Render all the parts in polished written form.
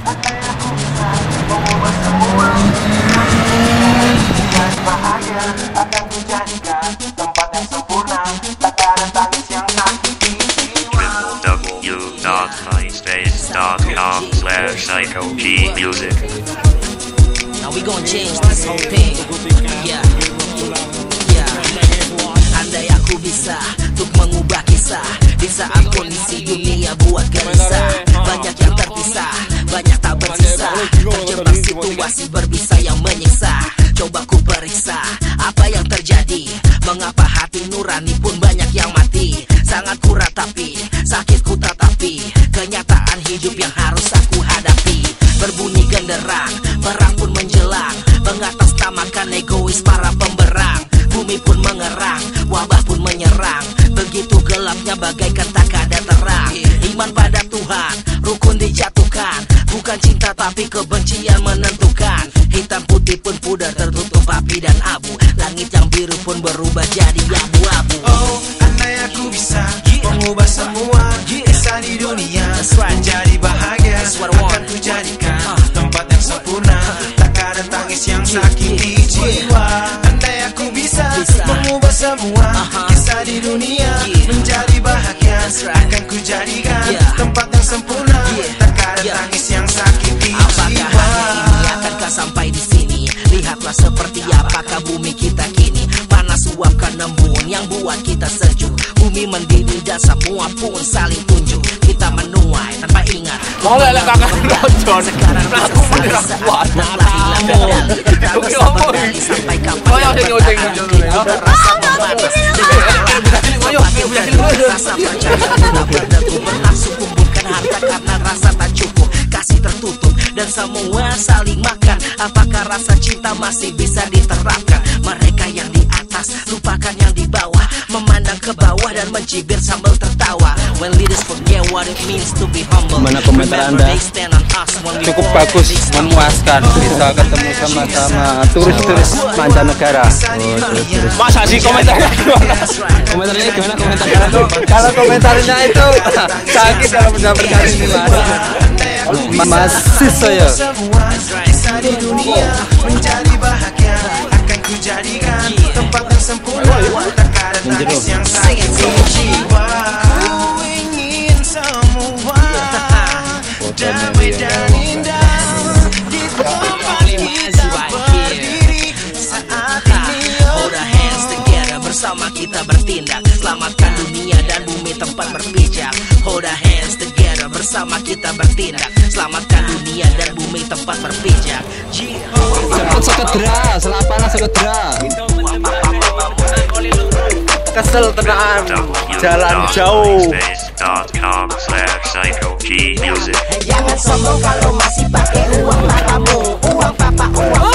Andai aku bisa mengubah semua dan bahagia, akan kujadikan tempat yang sempurna, tak ada tangis yang sakiti jiwa. www.myspace.com/psychopmusic. Now we gon' change this whole thing. Yeah, yeah. Andai aku bisa untuk mengubah kisah di saat kondisi dunia buat gelisah. Banyak yang terpisah, banyak tak bersisa, terjebak situasi berbisa yang menyiksa. Coba ku periksa apa yang terjadi, mengapa hati nurani pun banyak yang mati. Sangat ku ratapi, sakit ku tatapi, kenyataan hidup yang harus aku hadapi. Berbunyi genderang, perang pun menjelang, mengatasnamakan egois para pemberang. Bumi pun mengerang, wabah pun menyerang, begitu gelapnya bagaikan tak ada terang. Iman pada Tuhan, rukun dijatuhkan, bukan cinta tapi kebencian menentukan. Hitam putih pun pudar tertutup api dan abu, langit yang biru pun berubah jadi abu-abu. Oh, andai aku bisa mengubah semua kisah di dunia menjadi bahagia, akan kujadikan tempat yang sempurna, tak ada tangis yang sakiti jiwa. Andai aku bisa mengubah semua kisah di dunia menjadi bahagia, akan kujadikan tempat yang sempurna, tak ada tangis yang sakiti jiwa. Apakah hanya ini akankah sampai di sini? Lihatlah seperti apakah bumi kita kini. Panas uapkan embun yang buat kita sejuk. Bumi mendidih dan semua pun saling tunjuk. Kita menuai tanpa ingat. Oleh kakak Rojon. Sekarang aku beneran kuat. telah hilang kendali. Kita bisa berdali sampai kapan yang bertahan. Kita terasa memanas. Rasa percaya tidak berdebu, bernafsu kumpulkan harta karena rasa tak cukup. Kasih tertutup dan semua saling makan. Apakah rasa cinta masih bisa diterapkan? Mereka yang di atas lupakan yang di bawah, memandang ke bawah dan mencibir sambil tertawa. When leaders forget what it means to be humble. Gimana komentar Anda? Cukup bagus, memuaskan. Kita ketemu sama-sama turis-turis mancanegara. Masa sih komentarnya gimana? Komentarnya gimana komentarnya? Kalau komentarnya itu sakit kalau mendapatkan ini masih saya. Kisah di dunia menjadi bahagia, akan kujadikan tempat yang sempurna, tak ada tangis yang sakiti jiwa. Ku ingin semua damai dan indah di tempat kita berdiri saat ini. Hold our hands together, bersama kita bertindak, selamatkan dunia dan bumi tempat berpijak. Hold our hands together, bersama kita bertindak, selamatkan dunia dan bumi tempat berpijak. Sekedra, selapanan sekedra. Kesel tenang, jalan jauh. www.myspace.com/psychopmusic. Jangan sombong kalau masih pakai uang papamu, uang papa, uang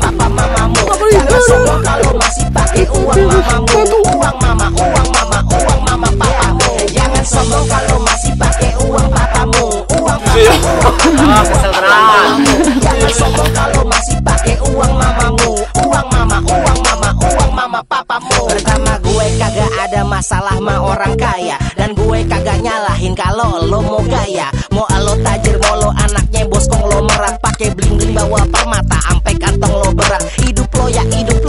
papa mamamu. Jangan sombong kalau masih pakai uang mamamu, uang mama, uang mama, uang mama papamu. Jangan sombong kalau masih pakai uang papamu, uang papa, Kesel tenang. jangan sombong kalau masih pakai uang mamamu, uang mama, uang mama, uang mama papamu. Pertama gue kagak ada masalah sama orang kaya, dan gue kagak nyalahin kalau lo mau gaya. Mau lo tajir, mau lo anaknya bos konglomerat, pakai bling bling bawa permata, ampe kantong lo berat. Hidup lo ya hidup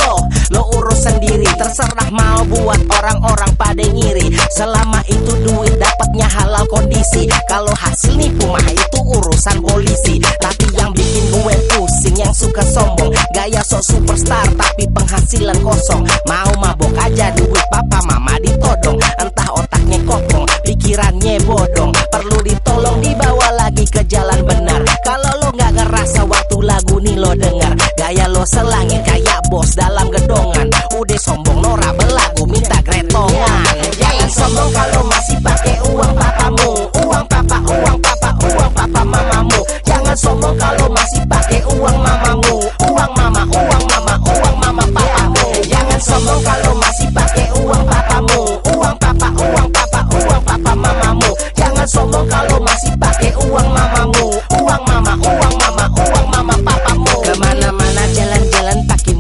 lo urus sendiri, terserah mau buat orang-orang pada ngiri. Selama itu duit dapatnya halal kondisi, kalau hasil nipu mah itu urusan polisi. Tapi yang bikin gue pusing yang suka sombong, gaya sok superstar tapi penghasilan kosong. Mau mabok aja duit papa mama ditodong, entah otaknya kopong, pikirannya bodong. Perlu ditolong dibawa lagi ke jalan benar. Kalau lo nggak ngerasa waktu lagu nih lo dengar, gaya lo selangit kayak bos dalam gedongan. Udah sombong Nora belagu minta gretongan. Jangan sombong kalau masih pakai uang papamu, uang papa, uang papa, uang papa mamamu. Jangan sombong kalau masih pakai uang mamamu, uang mama, uang mama, uang mama papamu. Jangan sombong kalau masih pakai uang papamu, uang papa, uang papa, uang papa mamamu. Jangan sombong kalau masih pakai uang mamamu, uang mama, uang mama, uang mama papamu. Kemana-mana jalan-jalan pakai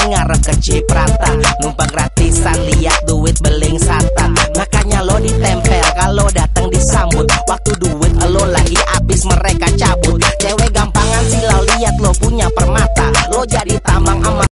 ngarep kecipratan, numpang gratisan, lihat duit beling satan. Makanya lo ditempel kalau datang disambut, waktu duit lo lagi habis mereka cabut. Cewek gampangan silau lihat lo punya permata, lo jadi tambang sama